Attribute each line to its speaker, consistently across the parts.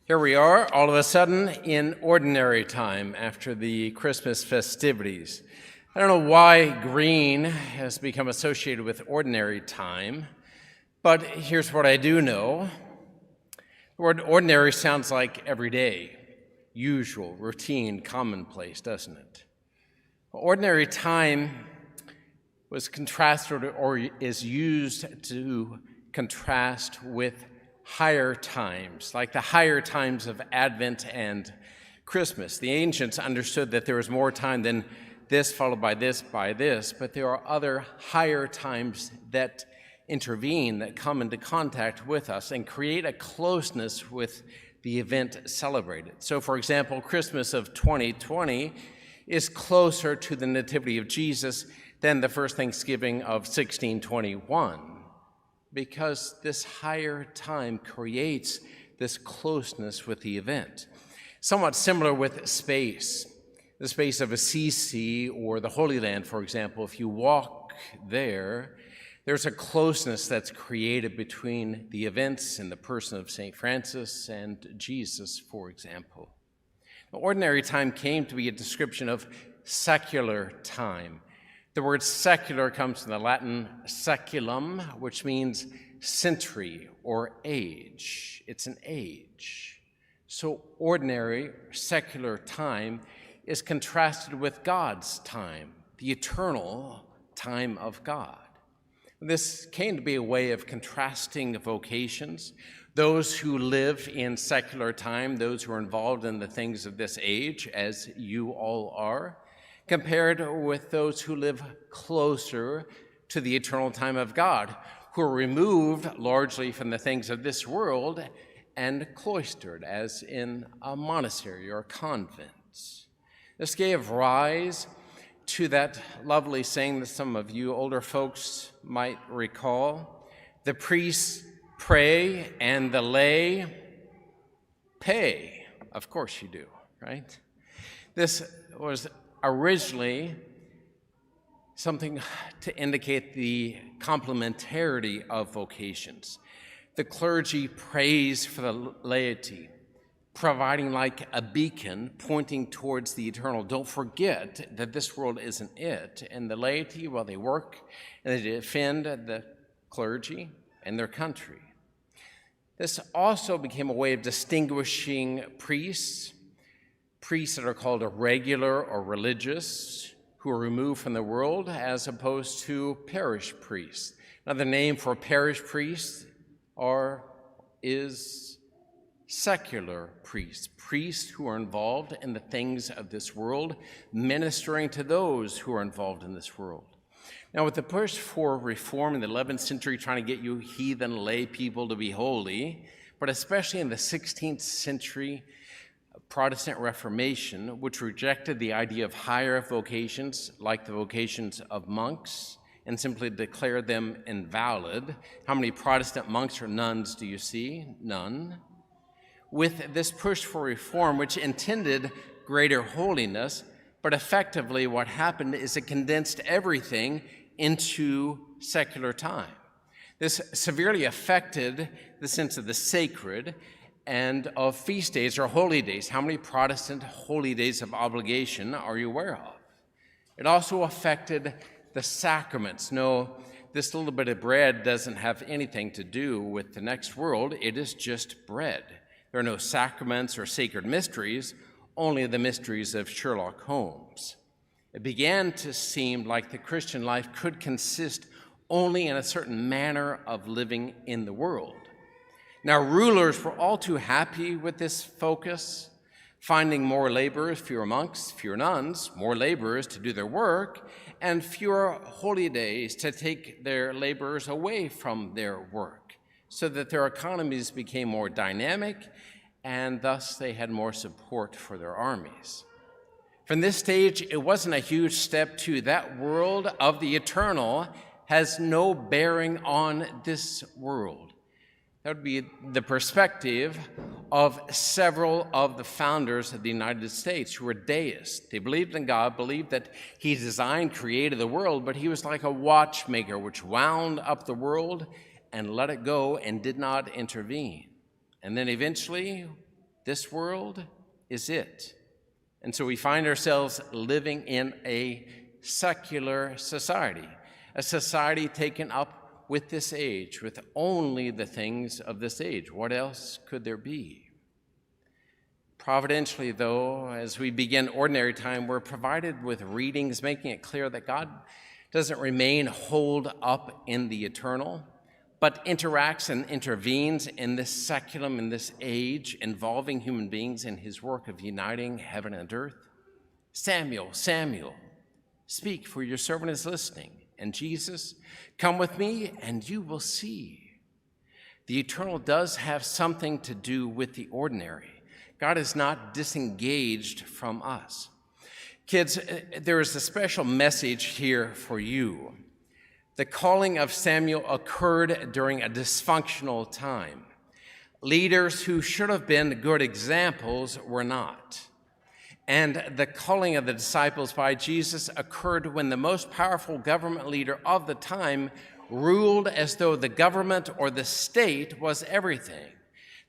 Speaker 1: Here we are, all of a sudden, in ordinary time after the Christmas festivities. I don't know why green has become associated with ordinary time, but here's what I do know. The word ordinary sounds like everyday, usual, routine, commonplace, doesn't it? Ordinary time was contrasted or is used to contrast with higher times, like the higher times of Advent and Christmas. The ancients understood that there was more time than this followed by this, but there are other higher times that intervene, that come into contact with us and create a closeness with the event celebrated. So, for example, Christmas of 2020 is closer to the Nativity of Jesus than the first Thanksgiving of 1621. Because this higher time creates this closeness with the event. Somewhat similar with space. The space of Assisi or the Holy Land, for example, if you walk there, there's a closeness that's created between the events in the person of St. Francis and Jesus, for example. Ordinary time came to be a description of secular time. The word secular comes from the Latin seculum, which means century or age. It's an age. So ordinary, secular time is contrasted with God's time, the eternal time of God. This came to be a way of contrasting vocations. Those who live in secular time, those who are involved in the things of this age, as you all are, compared with those who live closer to the eternal time of God, who are removed largely from the things of this world and cloistered, as in a monastery or convent. This gave rise to that lovely saying that some of you older folks might recall: the priests pray and the lay pay. Of course you do, right? This was originally something to indicate the complementarity of vocations. The clergy prays for the laity, providing like a beacon pointing towards the eternal. Don't forget that this world isn't it. And the laity, well, they work and they defend the clergy and their country. This also became a way of distinguishing priests that are called irregular or religious, who are removed from the world, as opposed to parish priests. Another name for parish priests is secular priests who are involved in the things of this world, ministering to those who are involved in this world. Now, with the push for reform in the 11th century, trying to get you heathen lay people to be holy, but especially in the 16th century, Protestant Reformation, which rejected the idea of higher vocations like the vocations of monks and simply declared them invalid. How many Protestant monks or nuns do you see? None. With this push for reform, which intended greater holiness, but effectively what happened is it condensed everything into secular time. This severely affected the sense of the sacred and of feast days or holy days. How many Protestant holy days of obligation are you aware of? It also affected the sacraments. No, this little bit of bread doesn't have anything to do with the next world. It is just bread. There are no sacraments or sacred mysteries, only the mysteries of Sherlock Holmes. It began to seem like the Christian life could consist only in a certain manner of living in the world. Now, rulers were all too happy with this focus, finding more laborers, fewer monks, fewer nuns, more laborers to do their work, and fewer holy days to take their laborers away from their work, so that their economies became more dynamic, and thus they had more support for their armies. From this stage, it wasn't a huge step to that world of the eternal has no bearing on this world. That would be the perspective of several of the founders of the United States who were deists. They believed in God, believed that he designed, created the world, but he was like a watchmaker which wound up the world and let it go and did not intervene. And then eventually, This world is it. And so we find ourselves living in a secular society, a society taken up with this age, with only the things of this age. What else could there be? Providentially, though, as we begin ordinary time, we're provided with readings making it clear that God doesn't remain holed up in the eternal, but interacts and intervenes in this seculum, in this age, involving human beings in his work of uniting heaven and earth. Samuel, Samuel, speak, for your servant is listening. And Jesus, come with me, and you will see. The eternal does have something to do with the ordinary. God is not disengaged from us. Kids, there is a special message here for you. The calling of Samuel occurred during a dysfunctional time. Leaders who should have been good examples were not. And the calling of the disciples by Jesus occurred when the most powerful government leader of the time ruled as though the government or the state was everything,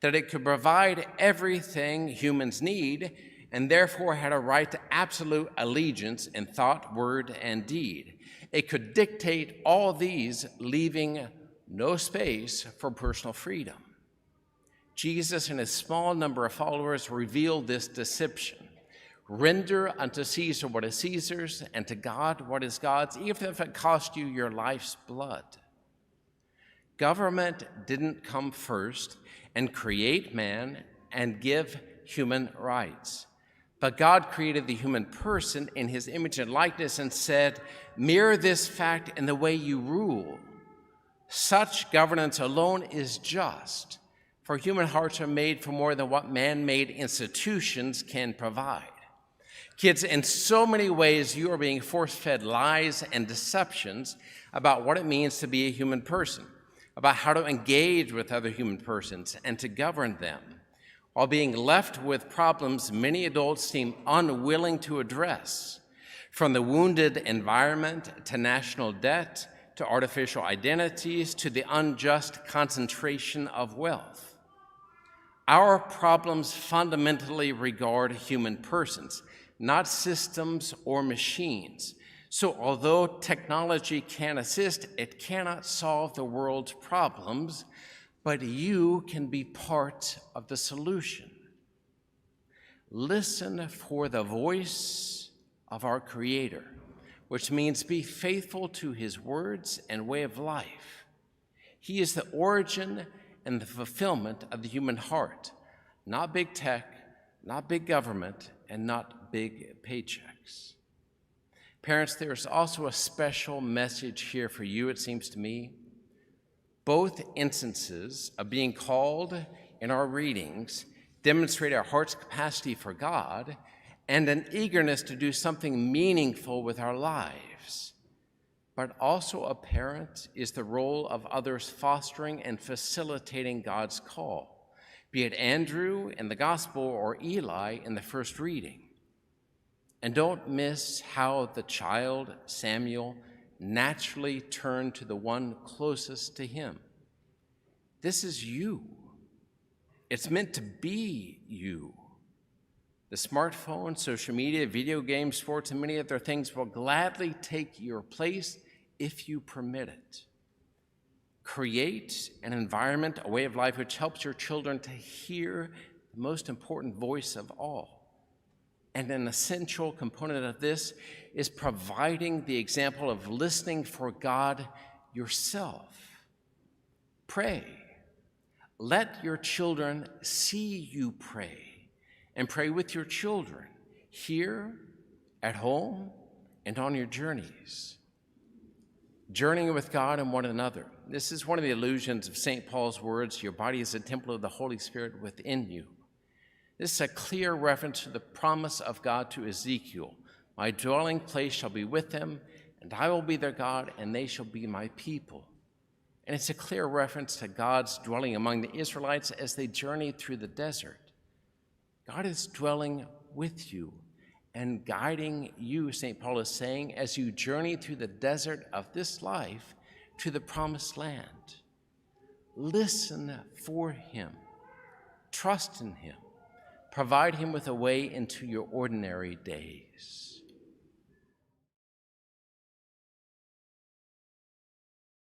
Speaker 1: that it could provide everything humans need, and therefore had a right to absolute allegiance in thought, word, and deed. It could dictate all these, leaving no space for personal freedom. Jesus and his small number of followers revealed this deception. Render unto Caesar what is Caesar's, and to God what is God's, even if it cost you your life's blood. Government didn't come first and create man and give human rights. But God created the human person in his image and likeness and said, mirror this fact in the way you rule. Such governance alone is just, for human hearts are made for more than what man-made institutions can provide. Kids, in so many ways, you are being force-fed lies and deceptions about what it means to be a human person, about how to engage with other human persons and to govern them, while being left with problems many adults seem unwilling to address, from the wounded environment to national debt to artificial identities to the unjust concentration of wealth. Our problems fundamentally regard human persons, not systems or machines. So although technology can assist, it cannot solve the world's problems, but you can be part of the solution. Listen for the voice of our Creator, which means be faithful to his words and way of life. He is the origin and the fulfillment of the human heart, not big tech, not big government, and not big paychecks. Parents, there's also a special message here for you, it seems to me. Both instances of being called in our readings demonstrate our heart's capacity for God and an eagerness to do something meaningful with our lives. But also apparent is the role of others fostering and facilitating God's call, be it Andrew in the gospel or Eli in the first reading. And don't miss how the child, Samuel, naturally turned to the one closest to him. This is you. It's meant to be you. The smartphone, social media, video games, sports, and many other things will gladly take your place if you permit it. Create an environment, a way of life which helps your children to hear the most important voice of all. And an essential component of this is providing the example of listening for God yourself. Pray. Let your children see you pray, and pray with your children here, at home, and on your journeys. Journeying with God and one another. This is one of the allusions of St. Paul's words, your body is a temple of the Holy Spirit within you. This is a clear reference to the promise of God to Ezekiel. My dwelling place shall be with them, and I will be their God, and they shall be my people. And it's a clear reference to God's dwelling among the Israelites as they journeyed through the desert. God is dwelling with you and guiding you, St. Paul is saying, as you journey through the desert of this life to the promised land. Listen for him. Trust in him. provide him with a way into your ordinary days.